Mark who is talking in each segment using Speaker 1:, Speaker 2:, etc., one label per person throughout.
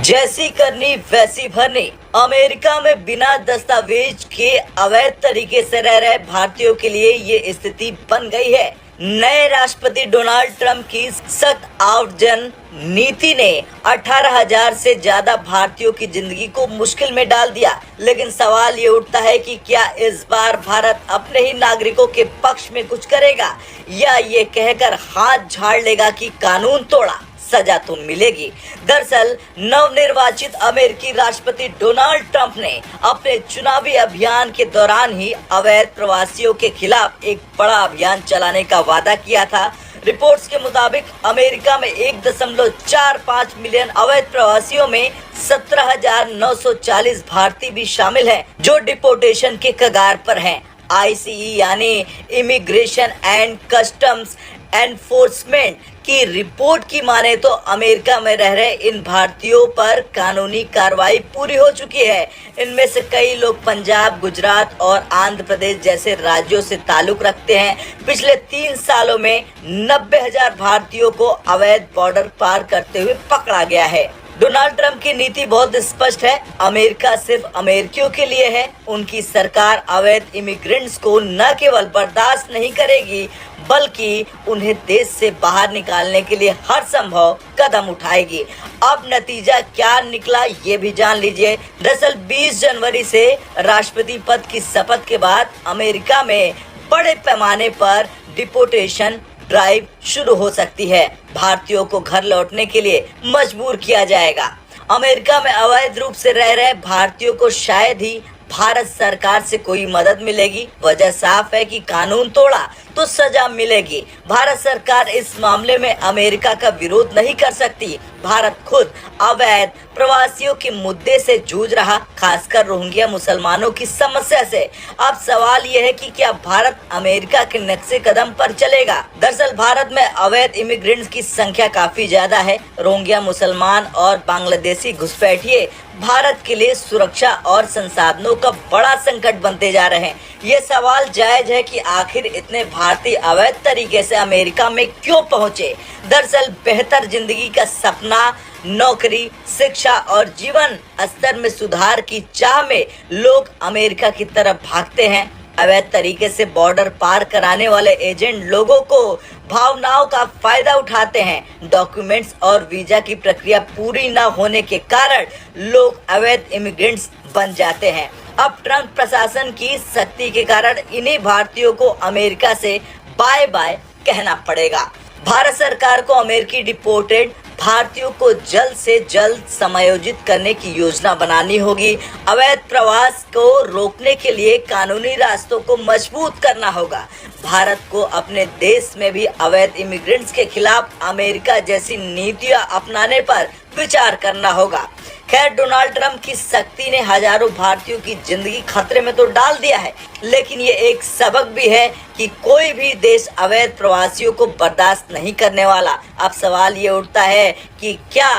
Speaker 1: जैसी करनी वैसी भरनी। अमेरिका में बिना दस्तावेज के अवैध तरीके से रह रहे भारतीयों के लिए ये स्थिति बन गई है। नए राष्ट्रपति डोनाल्ड ट्रंप की सख्त आव्रजन नीति ने 18,000 से ज्यादा भारतीयों की जिंदगी को मुश्किल में डाल दिया। लेकिन सवाल ये उठता है कि क्या इस बार भारत अपने ही नागरिकों के पक्ष में कुछ करेगा या ये कहकर हाथ झाड़ लेगा कि कानून तोड़ा, सजा तो मिलेगी। दरअसल नवनिर्वाचित अमेरिकी राष्ट्रपति डोनाल्ड ट्रंप ने अपने चुनावी अभियान के दौरान ही अवैध प्रवासियों के खिलाफ एक बड़ा अभियान चलाने का वादा किया था। रिपोर्ट्स के मुताबिक अमेरिका में 1.45 मिलियन अवैध प्रवासियों में 17,940 भारतीय भी शामिल हैं, जो डिपोर्टेशन के कगार पर हैं। ICE यानी इमिग्रेशन एंड कस्टम्स एनफोर्समेंट की रिपोर्ट की माने तो अमेरिका में रह रहे इन भारतीयों पर कानूनी कार्रवाई पूरी हो चुकी है। इनमें से कई लोग पंजाब, गुजरात और आंध्र प्रदेश जैसे राज्यों से ताल्लुक रखते हैं। पिछले 3 सालों में 90,000 भारतीयों को अवैध बॉर्डर पार करते हुए पकड़ा गया है। डोनाल्ड ट्रंप की नीति बहुत स्पष्ट है। अमेरिका सिर्फ अमेरिकियों के लिए है। उनकी सरकार अवैध इमिग्रेंट्स को न केवल बर्दाश्त नहीं करेगी बल्कि उन्हें देश से बाहर निकालने के लिए हर संभव कदम उठाएगी। अब नतीजा क्या निकला ये भी जान लीजिए। दरअसल 20 जनवरी से राष्ट्रपति पद की शपथ के बाद अमेरिका में बड़े पैमाने पर डिपोर्टेशन ड्राइव शुरू हो सकती है। भारतीयों को घर लौटने के लिए मजबूर किया जाएगा। अमेरिका में अवैध रूप से रह रहे भारतीयों को शायद ही भारत सरकार से कोई मदद मिलेगी। वजह साफ है कि कानून तोड़ा तो सजा मिलेगी। भारत सरकार इस मामले में अमेरिका का विरोध नहीं कर सकती। भारत खुद अवैध प्रवासियों के मुद्दे से जूझ रहा, खासकर रोहिंग्या मुसलमानों की समस्या से। अब सवाल यह है कि क्या भारत अमेरिका के नक्शे कदम पर चलेगा। दरअसल भारत में अवैध इमिग्रेंट्स की संख्या काफी ज्यादा है। रोहिंग्या मुसलमान और बांग्लादेशी घुसपैठिए भारत के लिए सुरक्षा और संसाधनों का बड़ा संकट बनते जा रहे हैं। ये सवाल जायज है कि आखिर इतने भारतीय अवैध तरीके से अमेरिका में क्यों पहुंचे। दरअसल बेहतर जिंदगी का सपना, नौकरी, शिक्षा और जीवन स्तर में सुधार की चाह में लोग अमेरिका की तरफ भागते हैं। अवैध तरीके से बॉर्डर पार कराने वाले एजेंट लोगों को भावनाओं का फायदा उठाते हैं। डॉक्यूमेंट्स और वीजा की प्रक्रिया पूरी न होने के कारण लोग अवैध इमिग्रेंट्स बन जाते हैं। अब ट्रंप प्रशासन की सख्ती के कारण इन्हीं भारतीयों को अमेरिका से बाय बाय कहना पड़ेगा। भारत सरकार को अमेरिकी डिपोर्टेड भारतीयों को जल्द से जल्द समायोजित करने की योजना बनानी होगी। अवैध प्रवास को रोकने के लिए कानूनी रास्तों को मजबूत करना होगा। भारत को अपने देश में भी अवैध इमिग्रेंट्स के खिलाफ अमेरिका जैसी नीतियां अपनाने पर विचार करना होगा। खैर, डोनाल्ड ट्रंप की सख्ती ने हजारों भारतीयों की जिंदगी खतरे में तो डाल दिया है, लेकिन ये एक सबक भी है कि कोई भी देश अवैध प्रवासियों को बर्दाश्त नहीं करने वाला। अब सवाल ये उठता है कि क्या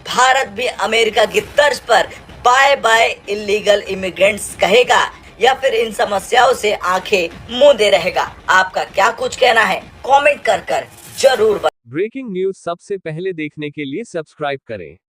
Speaker 1: भारत भी अमेरिका की तर्ज पर बाय बाय इलीगल इमिग्रेंट्स कहेगा या फिर इन समस्याओं से आंखें मूंदे रहेगा। आपका क्या कुछ कहना है, कमेंट कर जरूर।
Speaker 2: ब्रेकिंग न्यूज सबसे पहले देखने के लिए सब्सक्राइब करें।